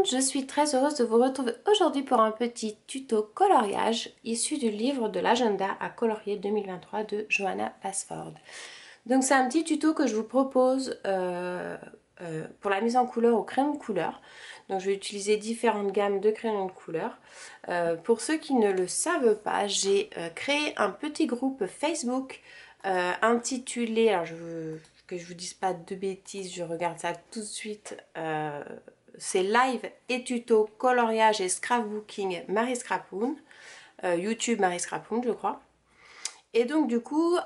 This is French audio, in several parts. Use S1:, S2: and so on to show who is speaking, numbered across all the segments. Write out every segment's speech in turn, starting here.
S1: monde, je suis très heureuse de vous retrouver aujourd'hui pour un petit tuto coloriage issu du livre de l'agenda à colorier 2023 de Johanna Basford. Donc c'est un petit tuto que je vous propose pour la mise en couleur au crayon de couleur. Donc je vais utiliser différentes gammes de crayons de couleur. Pour ceux qui ne le savent pas, j'ai créé un petit groupe Facebook intitulé, alors que je vous dise pas de bêtises, je regarde ça tout de suite, c'est live et tuto coloriage et scrapbooking Marie Scrapoon, YouTube Marie Scrapoon je crois. Et donc du coup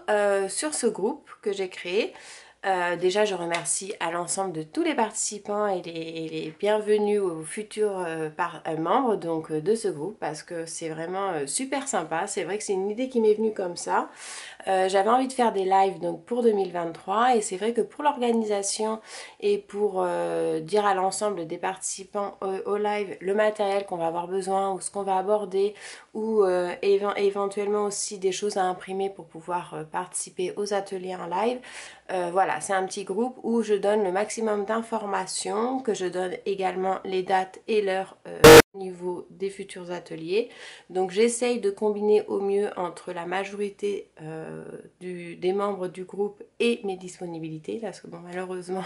S1: sur ce groupe que j'ai créé, déjà je remercie à l'ensemble de tous les participants et les bienvenus aux futurs membres donc, de ce groupe, parce que c'est vraiment super sympa. C'est vrai que c'est une idée qui m'est venue comme ça. J'avais envie de faire des lives donc pour 2023 et c'est vrai que pour l'organisation et pour dire à l'ensemble des participants au live le matériel qu'on va avoir besoin ou ce qu'on va aborder ou éventuellement aussi des choses à imprimer pour pouvoir participer aux ateliers en live. Voilà, c'est un petit groupe où je donne le maximum d'informations, que je donne également les dates et l'heure au niveau des futurs ateliers. Donc j'essaye de combiner au mieux entre la majorité des membres du groupe et mes disponibilités, parce que bon, malheureusement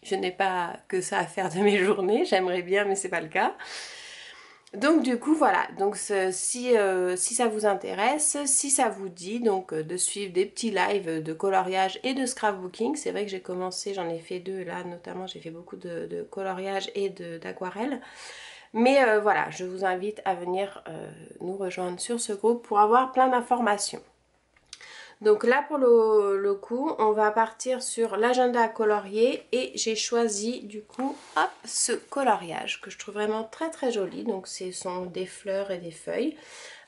S1: je n'ai pas que ça à faire de mes journées, j'aimerais bien mais c'est pas le cas. Donc du coup voilà, donc si ça vous intéresse, si ça vous dit donc de suivre des petits lives de coloriage et de scrapbooking, c'est vrai que j'ai commencé, j'en ai fait deux là notamment, j'ai fait beaucoup de coloriage et d'aquarelle. Mais voilà, je vous invite à venir nous rejoindre sur ce groupe pour avoir plein d'informations. Donc là pour le coup, on va partir sur l'agenda à colorier et j'ai choisi du coup hop, ce coloriage que je trouve vraiment très très joli. Donc ce sont des fleurs et des feuilles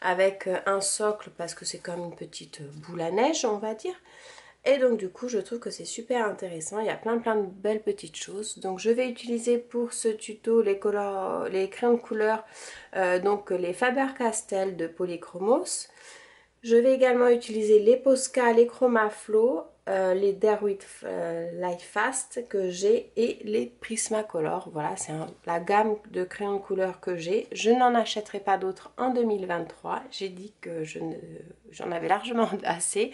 S1: avec un socle parce que c'est comme une petite boule à neige on va dire. Et donc du coup je trouve que c'est super intéressant, il y a plein de belles petites choses. Donc je vais utiliser pour ce tuto les crayons de couleur, donc les Faber-Castell de Polychromos. Je vais également utiliser les Posca, les Chromaflow, les Derwent Light Fast que j'ai et les Prismacolor. Voilà, c'est la gamme de crayons de couleur que j'ai. Je n'en achèterai pas d'autres en 2023. J'ai dit que j'en avais largement assez.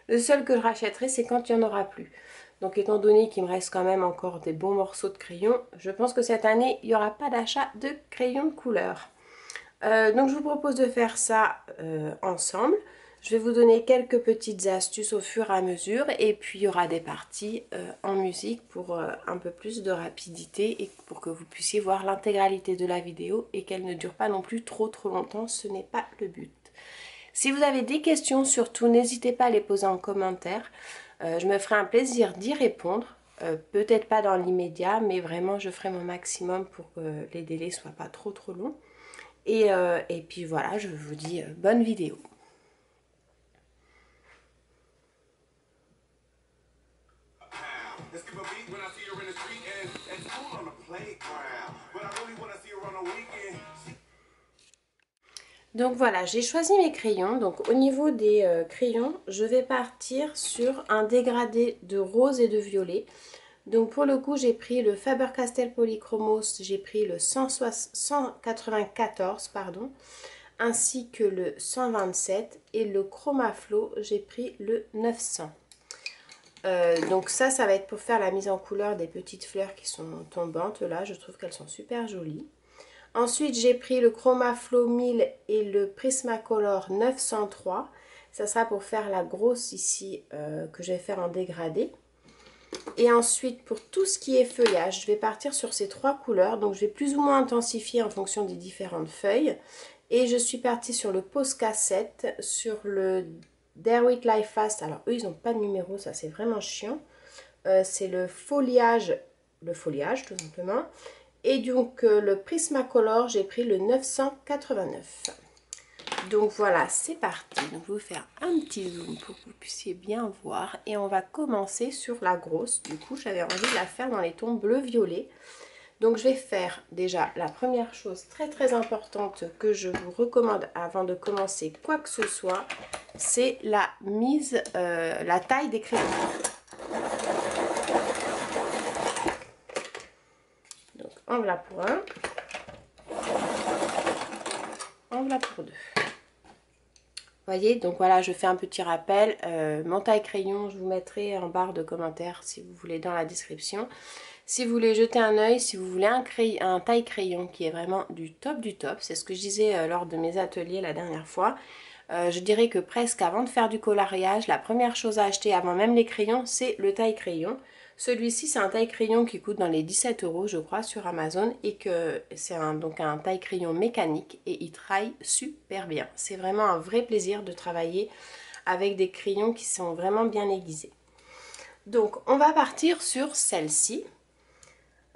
S1: Le seul que je rachèterai, c'est quand il n'y en aura plus. Donc étant donné qu'il me reste quand même encore des bons morceaux de crayons, je pense que cette année, il n'y aura pas d'achat de crayons de couleur. Donc je vous propose de faire ça ensemble. Je vais vous donner quelques petites astuces au fur et à mesure et puis il y aura des parties en musique pour un peu plus de rapidité et pour que vous puissiez voir l'intégralité de la vidéo et qu'elle ne dure pas non plus trop longtemps, ce n'est pas le but. Si vous avez des questions, surtout n'hésitez pas à les poser en commentaire, je me ferai un plaisir d'y répondre. Peut-être pas dans l'immédiat, mais vraiment je ferai mon maximum pour que les délais soient pas trop longs. Et puis voilà, je vous dis bonne vidéo. Donc voilà, j'ai choisi mes crayons. Donc au niveau des crayons, je vais partir sur un dégradé de rose et de violet. Donc pour le coup, j'ai pris le Faber-Castell Polychromos, j'ai pris le 194, pardon, ainsi que le 127 et le Chromaflow, j'ai pris le 900. Donc ça va être pour faire la mise en couleur des petites fleurs qui sont tombantes là, je trouve qu'elles sont super jolies. Ensuite j'ai pris le Chromaflow 1000 et le Prismacolor 903, ça sera pour faire la grosse ici que je vais faire en dégradé. Et ensuite pour tout ce qui est feuillage, je vais partir sur ces trois couleurs, donc je vais plus ou moins intensifier en fonction des différentes feuilles. Et je suis partie sur le Posca 7, sur le Derwent Light Fast, alors eux ils n'ont pas de numéro, ça c'est vraiment chiant. C'est le foliage tout simplement. Et donc le Prismacolor, j'ai pris le 989. Donc voilà, c'est parti. Donc je vais vous faire un petit zoom pour que vous puissiez bien voir. Et on va commencer sur la grosse. Du coup, j'avais envie de la faire dans les tons bleu-violet. Donc je vais faire déjà la première chose très importante que je vous recommande avant de commencer quoi que ce soit, c'est la taille des crayons. Donc en voilà pour un. en voilà pour 2. Voyez, donc voilà, je fais un petit rappel. Mon taille crayon, je vous mettrai en barre de commentaires si vous voulez dans la description. Si vous voulez jeter un œil, si vous voulez un taille crayon qui est vraiment du top, c'est ce que je disais lors de mes ateliers la dernière fois. Je dirais que presque avant de faire du coloriage, la première chose à acheter avant même les crayons, c'est le taille crayon. Celui-ci, c'est un taille crayon qui coûte dans les 17 € je crois sur Amazon et que c'est donc un taille crayon mécanique et il travaille super bien. C'est vraiment un vrai plaisir de travailler avec des crayons qui sont vraiment bien aiguisés. Donc on va partir sur celle-ci.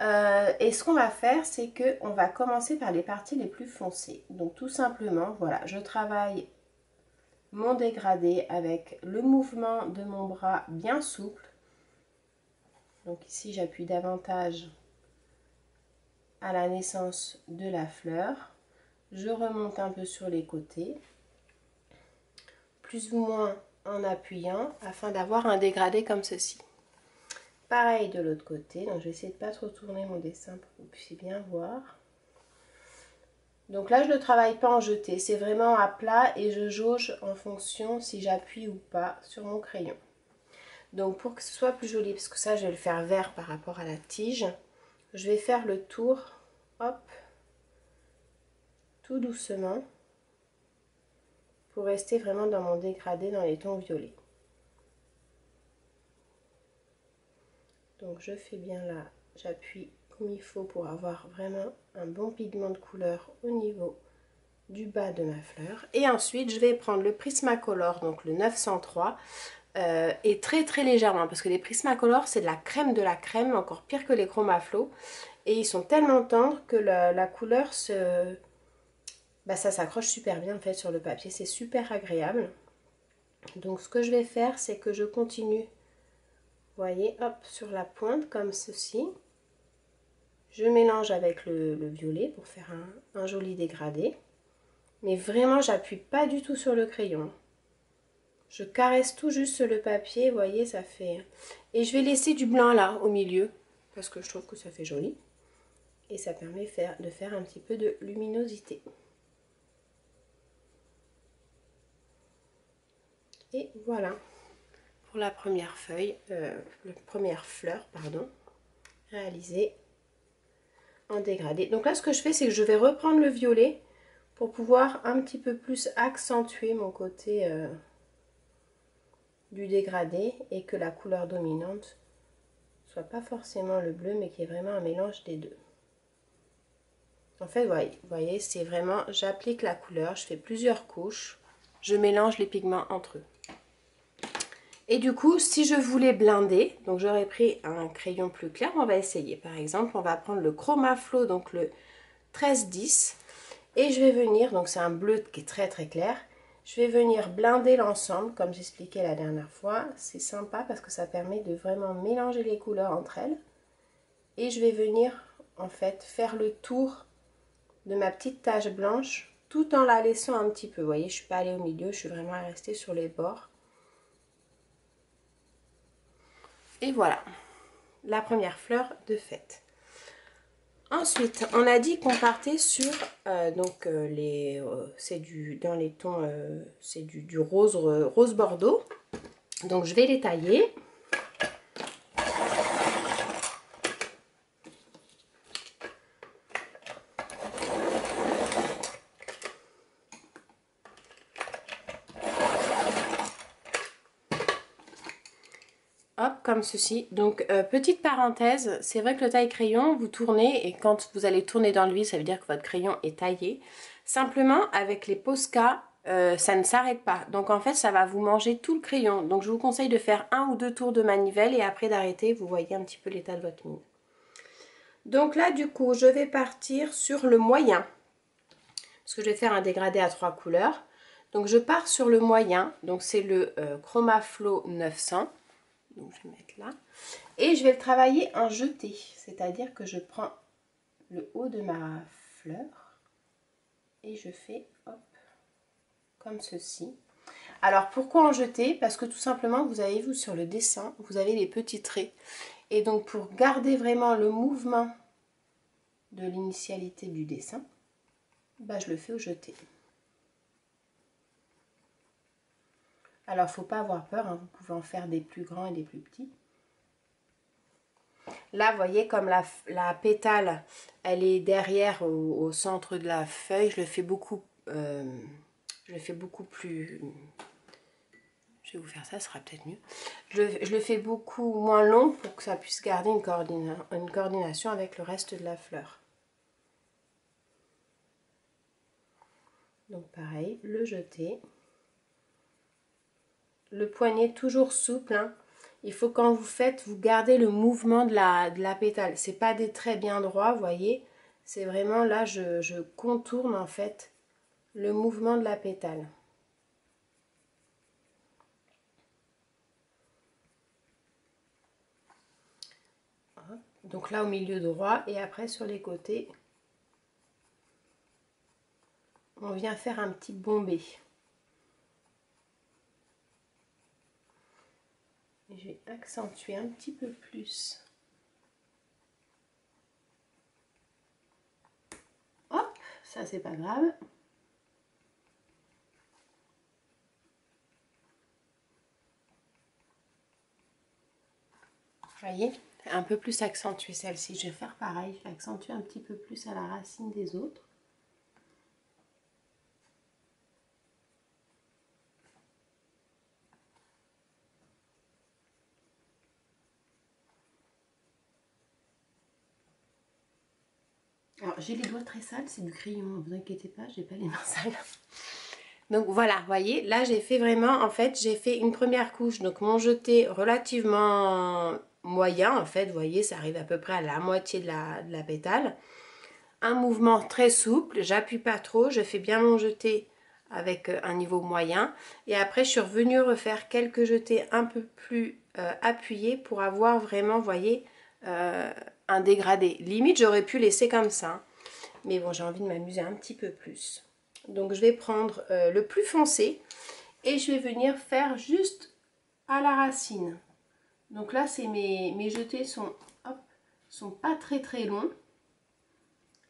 S1: Et ce qu'on va faire, c'est qu'on va commencer par les parties les plus foncées. Donc tout simplement, voilà, je travaille mon dégradé avec le mouvement de mon bras bien souple. Donc ici, j'appuie davantage à la naissance de la fleur. Je remonte un peu sur les côtés, plus ou moins en appuyant, afin d'avoir un dégradé comme ceci. Pareil de l'autre côté, donc je vais essayer de ne pas trop tourner mon dessin pour que vous puissiez bien voir. Donc là, je ne travaille pas en jeté, c'est vraiment à plat et je jauge en fonction si j'appuie ou pas sur mon crayon. Donc pour que ce soit plus joli, parce que ça je vais le faire vert par rapport à la tige, je vais faire le tour, hop, tout doucement, pour rester vraiment dans mon dégradé dans les tons violets. Donc je fais bien là, j'appuie comme il faut pour avoir vraiment un bon pigment de couleur au niveau du bas de ma fleur. Et ensuite je vais prendre le Prismacolor, donc le 903, et très légèrement, parce que les Prismacolor c'est de la crème, encore pire que les Chromaflow, et ils sont tellement tendres que la couleur ça s'accroche super bien en fait sur le papier, c'est super agréable. Donc ce que je vais faire, c'est que je continue, vous voyez, hop, sur la pointe comme ceci. Je mélange avec le violet pour faire un joli dégradé, mais vraiment j'appuie pas du tout sur le crayon. Je caresse tout juste le papier, vous voyez, ça fait... Et je vais laisser du blanc là, au milieu, parce que je trouve que ça fait joli. Et ça permet de faire un petit peu de luminosité. Et voilà, pour la première feuille, la première fleur, pardon, réalisée en dégradé. Donc là, ce que je fais, c'est que je vais reprendre le violet pour pouvoir un petit peu plus accentuer mon côté... du dégradé et que la couleur dominante soit pas forcément le bleu mais qui est vraiment un mélange des deux. En fait, vous voyez, c'est vraiment, j'applique la couleur, je fais plusieurs couches, je mélange les pigments entre eux. Et du coup, si je voulais blinder, donc j'aurais pris un crayon plus clair, on va essayer. Par exemple, on va prendre le Chromaflow, donc le 1310, et je vais venir, donc c'est un bleu qui est très clair, je vais venir blinder l'ensemble, comme j'expliquais la dernière fois. C'est sympa parce que ça permet de vraiment mélanger les couleurs entre elles. Et je vais venir, en fait, faire le tour de ma petite tache blanche, tout en la laissant un petit peu. Vous voyez, je ne suis pas allée au milieu, je suis vraiment restée sur les bords. Et voilà, la première fleur de fête. Ensuite, on a dit qu'on partait sur c'est dans les tons, c'est du rose, rose bordeaux. Donc je vais les tailler. Hop, comme ceci. Donc, petite parenthèse, c'est vrai que le taille-crayon, vous tournez et quand vous allez tourner dans le vide, ça veut dire que votre crayon est taillé. Simplement, avec les Posca, ça ne s'arrête pas. Donc, en fait, ça va vous manger tout le crayon. Donc, je vous conseille de faire 1 ou 2 tours de manivelle et après d'arrêter. Vous voyez un petit peu l'état de votre mine. Donc là, du coup, je vais partir sur le moyen. Parce que je vais faire un dégradé à 3 couleurs. Donc, je pars sur le moyen. Donc, c'est le Chromaflow 900. Donc je vais mettre là et je vais le travailler en jeté, c'est-à-dire que je prends le haut de ma fleur et je fais hop comme ceci. Alors pourquoi en jeté? Parce que tout simplement vous avez vu sur le dessin, vous avez les petits traits et donc pour garder vraiment le mouvement de l'initialité du dessin, je le fais au jeté. Alors, faut pas avoir peur, hein, vous pouvez en faire des plus grands et des plus petits. Là, vous voyez, comme la pétale, elle est derrière au centre de la feuille, je le fais beaucoup plus... Je vais vous faire ça, ce sera peut-être mieux. Je le fais beaucoup moins long pour que ça puisse garder une coordination avec le reste de la fleur. Donc pareil, le jeter. Le poignet toujours souple, hein. Il faut quand vous faites, vous gardez le mouvement de la pétale. C'est pas des traits bien droits, vous voyez. C'est vraiment là, je contourne en fait le mouvement de la pétale. Donc là au milieu droit et après sur les côtés, on vient faire un petit bombé. Et je vais accentuer un petit peu plus. Hop, ça c'est pas grave. Vous voyez, un peu plus accentuer celle-ci. Je vais faire pareil, je vais accentuer un petit peu plus à la racine des autres. Alors j'ai les doigts très sales, c'est du crayon, ne vous inquiétez pas, j'ai pas les mains sales. Donc voilà, vous voyez, là j'ai fait vraiment, en fait, j'ai fait une première couche, donc mon jeté relativement moyen, en fait, vous voyez, ça arrive à peu près à la moitié de la pétale. Un mouvement très souple, j'appuie pas trop, je fais bien mon jeté avec un niveau moyen. Et après, je suis revenue refaire quelques jetés un peu plus appuyés pour avoir vraiment, vous voyez, un dégradé. Limite, j'aurais pu laisser comme ça. Mais bon, j'ai envie de m'amuser un petit peu plus. Donc, je vais prendre le plus foncé et je vais venir faire juste à la racine. Donc là, c'est mes jetés sont pas très très longs.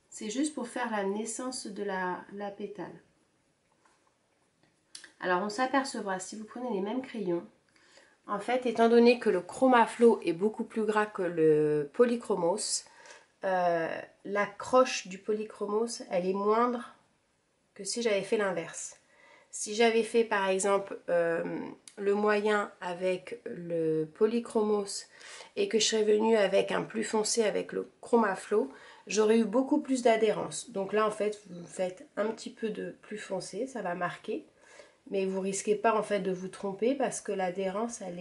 S1: C'est juste pour faire la naissance de la pétale. Alors on s'apercevra, si vous prenez les mêmes crayons, en fait, étant donné que le Chromaflow est beaucoup plus gras que le Polychromos, la croche du Polychromos, elle est moindre que si j'avais fait l'inverse. Si j'avais fait par exemple le moyen avec le Polychromos et que je serais venue avec un plus foncé avec le Chromaflow, j'aurais eu beaucoup plus d'adhérence. Donc là en fait vous faites un petit peu de plus foncé, ça va marquer, mais vous risquez pas en fait de vous tromper parce que l'adhérence elle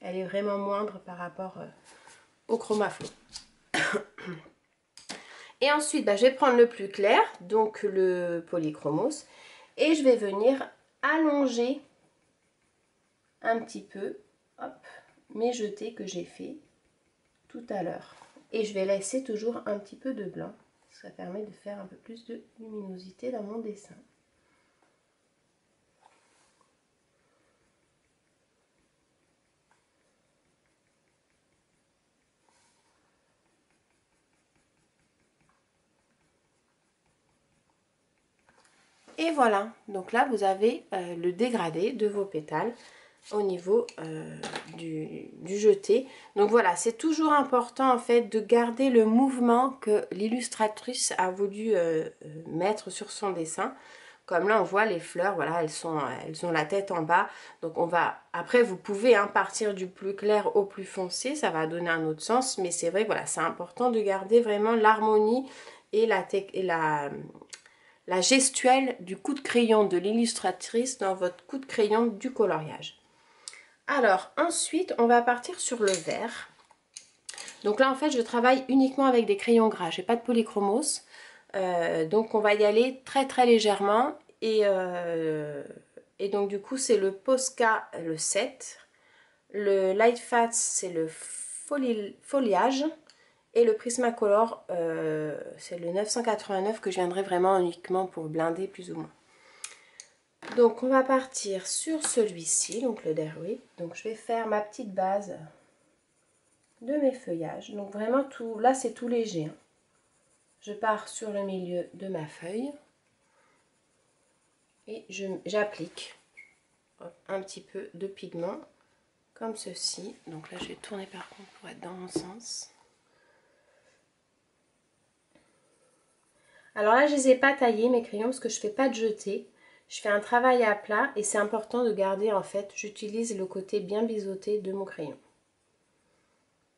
S1: est vraiment moindre par rapport au Chromaflow. Et ensuite je vais prendre le plus clair, donc le Polychromos, et je vais venir allonger un petit peu, hop, mes jetés que j'ai fait tout à l'heure. Et je vais laisser toujours un petit peu de blanc. Ça permet de faire un peu plus de luminosité dans mon dessin. Et voilà, donc là vous avez le dégradé de vos pétales au niveau du jeté. Donc voilà, c'est toujours important en fait de garder le mouvement que l'illustratrice a voulu mettre sur son dessin. Comme là on voit les fleurs, voilà, elles ont la tête en bas. Donc on va, après vous pouvez partir du plus clair au plus foncé, ça va donner un autre sens. Mais c'est vrai, voilà, c'est important de garder vraiment l'harmonie et la gestuelle du coup de crayon de l'illustratrice dans votre coup de crayon du coloriage. Alors ensuite on va partir sur le vert. Donc là en fait je travaille uniquement avec des crayons gras, j'ai pas de polychromos, donc on va y aller très très légèrement et donc du coup c'est le Posca le 7, le Light Fats c'est le foliage et le Prismacolor c'est le 989 que je viendrai vraiment uniquement pour blinder plus ou moins. Donc on va partir sur celui-ci, donc le Derwent. Donc je vais faire ma petite base de mes feuillages. Donc vraiment tout, là c'est tout léger. Hein. Je pars sur le milieu de ma feuille et j'applique. un petit peu de pigment comme ceci. Donc là je vais tourner par contre pour être dans mon sens. Alors là je les ai pas taillés mes crayons parce que je fais pas de jeté. Je fais un travail à plat et c'est important de garder en fait, j'utilise le côté bien biseauté de mon crayon.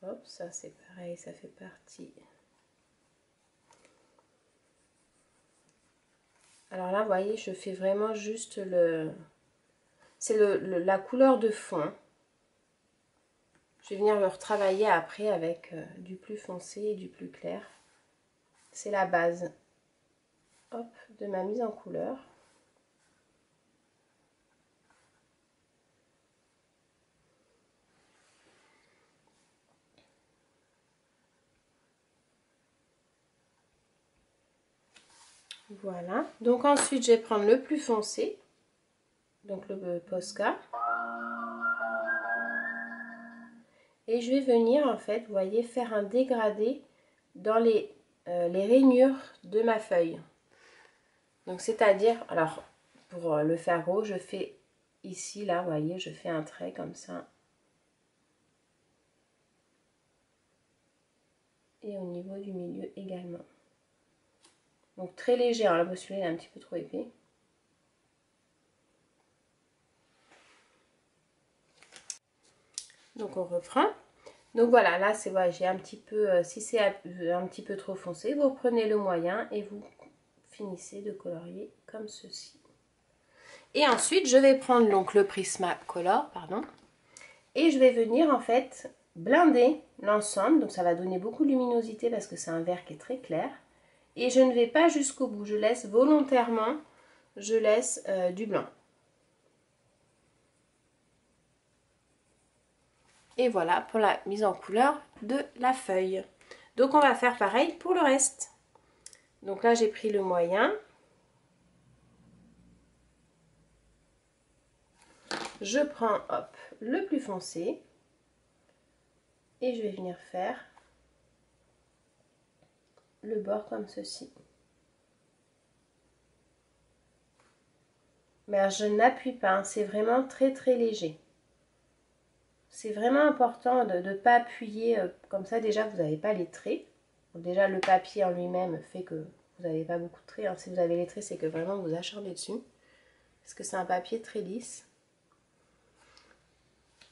S1: Hop, ça c'est pareil, ça fait partie. Alors là vous voyez je fais vraiment juste le... C'est la couleur de fond. Je vais venir le retravailler après avec du plus foncé et du plus clair. C'est la base, hop, de ma mise en couleur. Voilà. Donc ensuite, je vais prendre le plus foncé, donc le Posca. Et je vais venir, en fait, vous voyez, faire un dégradé dans les rainures de ma feuille. Donc, c'est-à-dire, alors, pour le faire gros, je fais ici, là, vous voyez, je fais un trait comme ça. Et au niveau du milieu également. Donc, très léger, hein, là, celui-là, il est un petit peu trop épais. Donc, on reprend. Donc voilà, là c'est ouais, j'ai un petit peu, si c'est un petit peu trop foncé, vous reprenez le moyen et vous finissez de colorier comme ceci. Et ensuite je vais prendre donc le Prismacolor, pardon, et je vais venir en fait blinder l'ensemble, donc ça va donner beaucoup de luminosité parce que c'est un vert qui est très clair. Et je ne vais pas jusqu'au bout, je laisse volontairement, je laisse du blanc. Et voilà pour la mise en couleur de la feuille. Donc on va faire pareil pour le reste. Donc là j'ai pris le moyen. Je prends hop, le plus foncé. Et je vais venir faire le bord comme ceci. Mais je n'appuie pas, hein, c'est vraiment très très léger. C'est vraiment important de ne pas appuyer comme ça, déjà vous n'avez pas les traits. Donc déjà le papier en lui-même fait que vous n'avez pas beaucoup de traits. Hein. Si vous avez les traits, c'est que vraiment vous acharnez dessus. Parce que c'est un papier très lisse.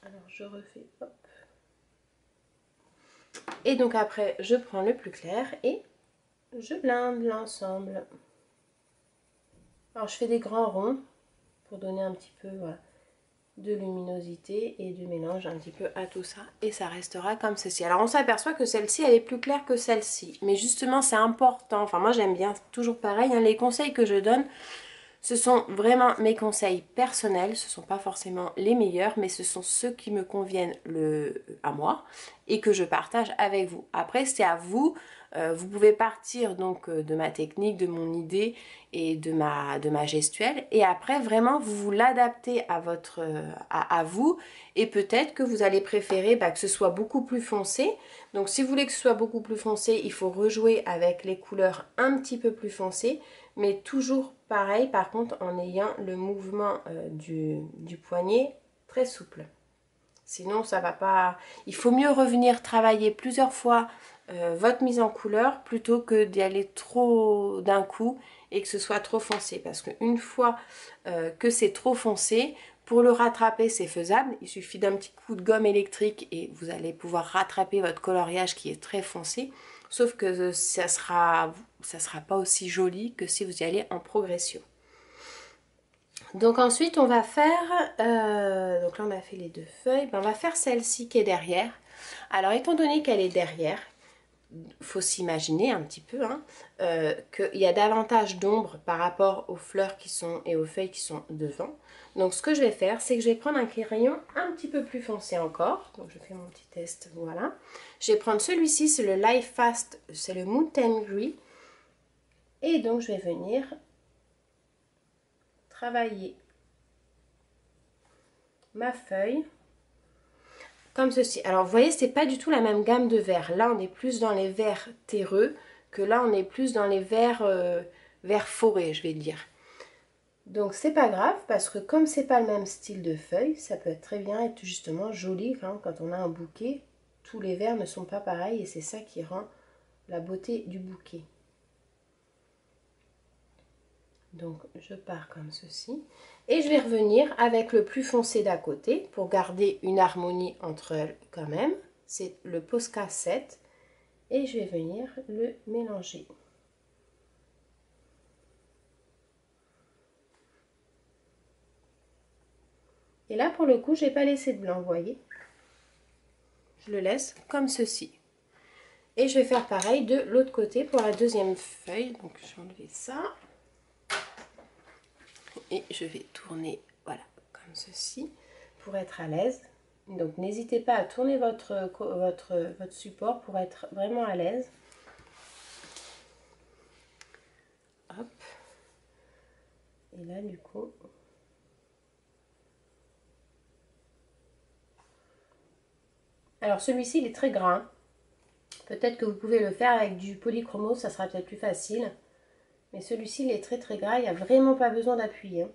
S1: Alors je refais, hop. Et donc après, je prends le plus clair et je blinde l'ensemble. Alors je fais des grands ronds pour donner un petit peu... Voilà, de luminosité et de mélange un petit peu à tout ça et ça restera comme ceci. Alors on s'aperçoit que celle-ci elle est plus claire que celle-ci, mais justement c'est important, enfin moi j'aime bien, toujours pareil, hein, les conseils que je donne ce sont vraiment mes conseils personnels, ce ne sont pas forcément les meilleurs, mais ce sont ceux qui me conviennent à moi et que je partage avec vous. Après c'est à vous, vous pouvez partir donc de ma technique, de mon idée et de ma gestuelle et après vraiment vous l'adaptez à vous et peut-être que vous allez préférer que ce soit beaucoup plus foncé. Donc si vous voulez que ce soit beaucoup plus foncé, il faut rejouer avec les couleurs un petit peu plus foncées, mais toujours pareil par contre en ayant le mouvement du poignet très souple. Sinon ça va pas, il faut mieux revenir travailler plusieurs fois votre mise en couleur plutôt que d'y aller trop d'un coup et que ce soit trop foncé, parce qu'une fois que c'est trop foncé, pour le rattraper c'est faisable, il suffit d'un petit coup de gomme électrique et vous allez pouvoir rattraper votre coloriage qui est très foncé, sauf que ça sera pas aussi joli que si vous y allez en progression. Donc ensuite on va faire, donc là on a fait les deux feuilles, on va faire celle-ci qui est derrière. Alors étant donné qu'elle est derrière, faut s'imaginer un petit peu hein, qu'il y a davantage d'ombre par rapport aux fleurs qui sont et aux feuilles qui sont devant. Donc ce que je vais faire, c'est que je vais prendre un crayon un petit peu plus foncé encore. Donc je fais mon petit test, voilà. Je vais prendre celui-ci, c'est le Life Fast, c'est le Mountain Gris. Et donc je vais venir travailler ma feuille comme ceci. Alors vous voyez, c'est pas du tout la même gamme de verts. Là on est plus dans les verts terreux que là on est plus dans les verts verts forêt, je vais dire. Donc c'est pas grave parce que comme c'est pas le même style de feuille, ça peut être très bien être justement joli hein, quand on a un bouquet. Tous les verres ne sont pas pareils et c'est ça qui rend la beauté du bouquet. Donc je pars comme ceci et je vais revenir avec le plus foncé d'à côté pour garder une harmonie entre elles quand même. C'est le Posca 7 et je vais venir le mélanger. Et là pour le coup j'ai pas laissé de blanc, vous voyez. Je le laisse comme ceci. Et je vais faire pareil de l'autre côté pour la deuxième feuille. Donc je vais enlever ça. Et je vais tourner, voilà, comme ceci, pour être à l'aise. Donc n'hésitez pas à tourner votre support pour être vraiment à l'aise. Hop. Et là, du coup... Alors celui-ci, il est très gras. Peut-être que vous pouvez le faire avec du polychromo, ça sera peut-être plus facile. Mais celui-ci, il est très très gras, il n'y a vraiment pas besoin d'appuyer.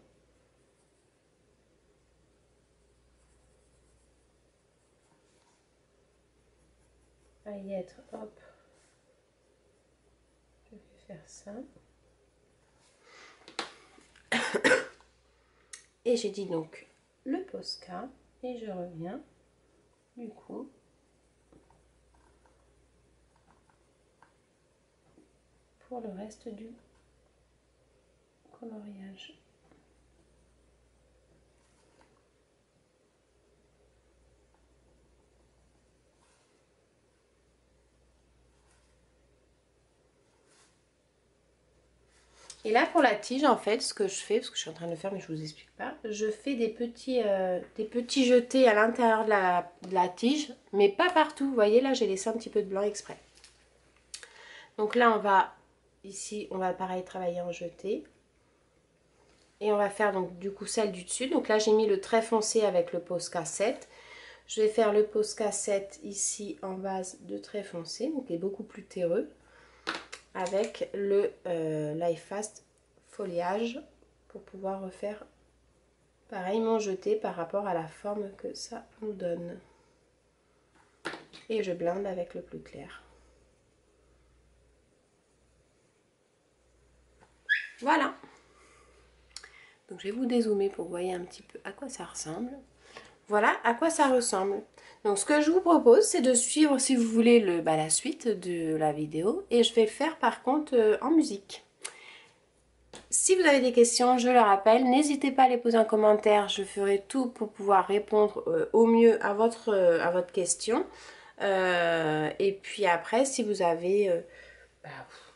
S1: Paillettes, hop. Je vais faire ça. Et j'ai dit donc le Posca. Et je reviens, du coup, pour le reste du coloriage. Et là pour la tige en fait ce que je fais, parce que je suis en train de le faire mais je vous explique pas, je fais des petits jetés à l'intérieur de la tige, mais pas partout, vous voyez là j'ai laissé un petit peu de blanc exprès. Donc là on va, ici on va pareil travailler en jeté. Et on va faire donc du coup celle du dessus, donc là j'ai mis le trait foncé avec le Posca 7. Je vais faire le Posca 7 ici en base de trait foncé, donc il est beaucoup plus terreux, avec le Life Fast foliage pour pouvoir refaire pareil mon jeté par rapport à la forme que ça nous donne. Et je blinde avec le plus clair. Voilà. Donc je vais vous dézoomer pour que vous voyez un petit peu à quoi ça ressemble. Voilà à quoi ça ressemble. Donc ce que je vous propose c'est de suivre si vous voulez la suite de la vidéo. Et je vais le faire par contre en musique. Si vous avez des questions, je le rappelle, n'hésitez pas à les poser en commentaire. Je ferai tout pour pouvoir répondre au mieux à votre question. Et puis après, si vous avez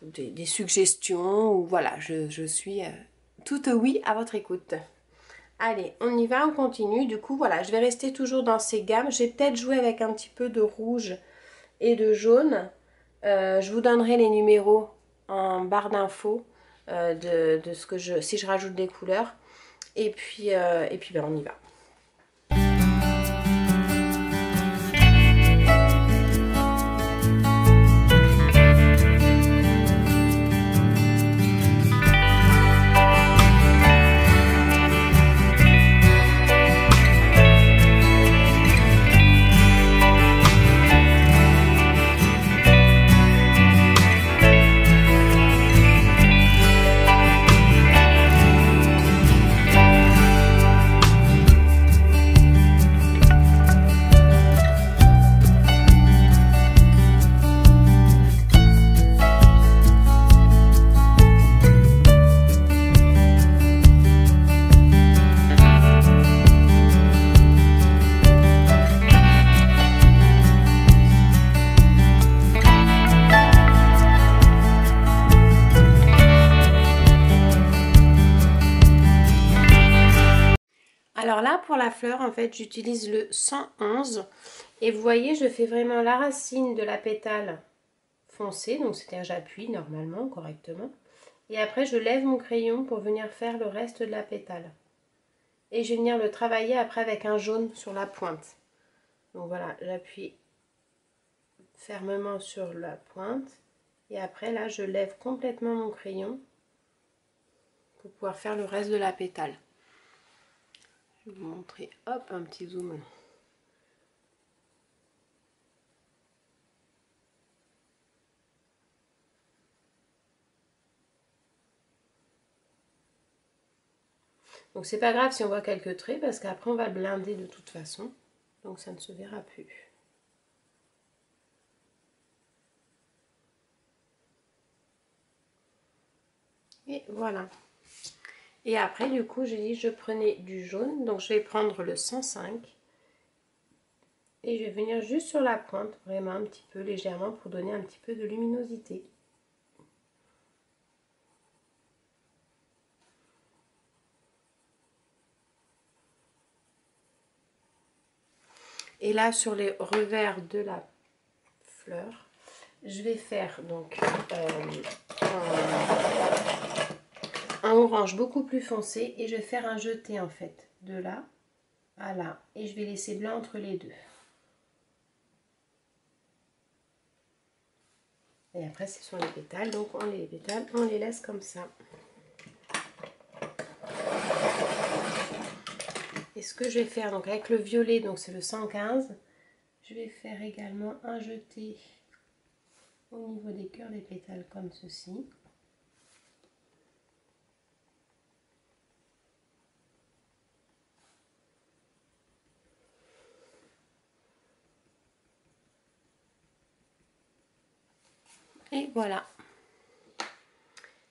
S1: des suggestions, ou voilà, je suis toute oui à votre écoute. Allez, on y va, on continue. Du coup, voilà, je vais rester toujours dans ces gammes. J'ai peut-être joué avec un petit peu de rouge et de jaune. Je vous donnerai les numéros en barre d'infos de ce que si je rajoute des couleurs. Et puis ben, on y va. Alors là pour la fleur en fait j'utilise le 111 et vous voyez je fais vraiment la racine de la pétale foncée, donc c'est-à-dire j'appuie normalement correctement et après je lève mon crayon pour venir faire le reste de la pétale et je vais venir le travailler après avec un jaune sur la pointe. Donc voilà, j'appuie fermement sur la pointe et après là je lève complètement mon crayon pour pouvoir faire le reste de la pétale. Je vais vous montrer, hop, un petit zoom. Donc c'est pas grave si on voit quelques traits parce qu'après on va le blinder de toute façon. Donc ça ne se verra plus. Et voilà. Et après du coup j'ai dit je prenais du jaune. Donc je vais prendre le 105. Et je vais venir juste sur la pointe, vraiment un petit peu légèrement pour donner un petit peu de luminosité. Et là sur les revers de la fleur, je vais faire donc un orange beaucoup plus foncé et je vais faire un jeté en fait de là à là et je vais laisser blanc entre les deux. Et après ce sont les pétales, donc on les laisse comme ça. Et ce que je vais faire donc avec le violet, donc c'est le 115, je vais faire également un jeté au niveau des cœurs des pétales comme ceci. Et voilà.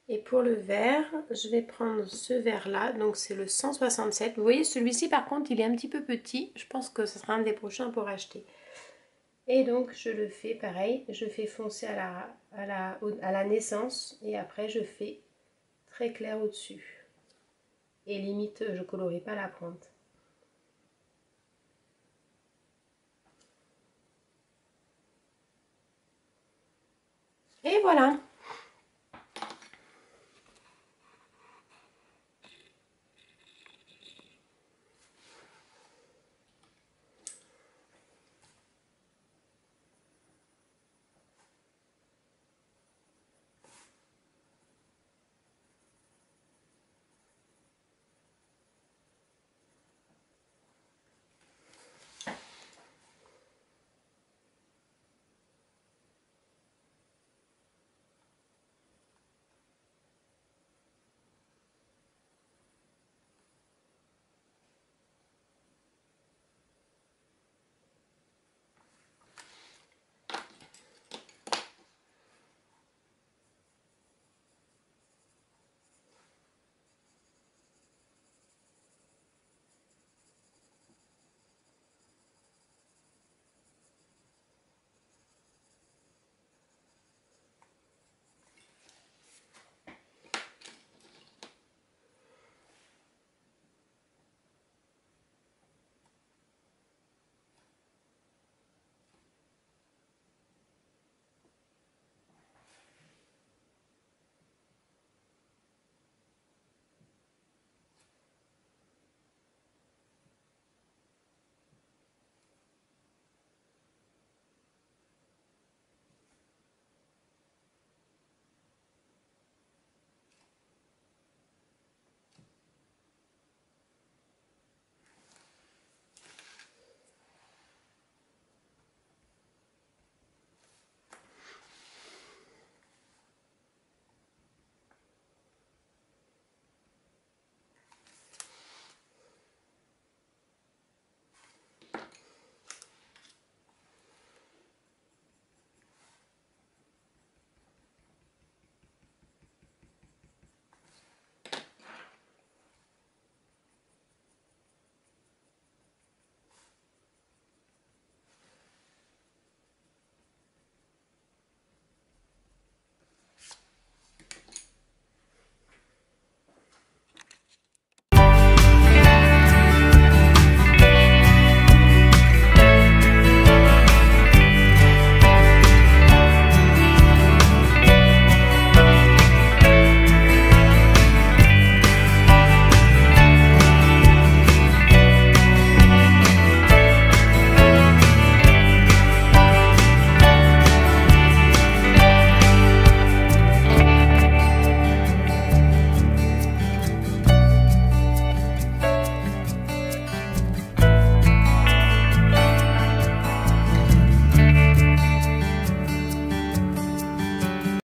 S1: Et pour le vert, je vais prendre ce vert là, donc c'est le 167. Vous voyez celui-ci par contre il est un petit peu petit, je pense que ce sera un des prochains pour acheter. Et donc je le fais pareil, je fais foncer à la naissance et après je fais très clair au-dessus. Et limite je colorie pas la pointe. Et voilà.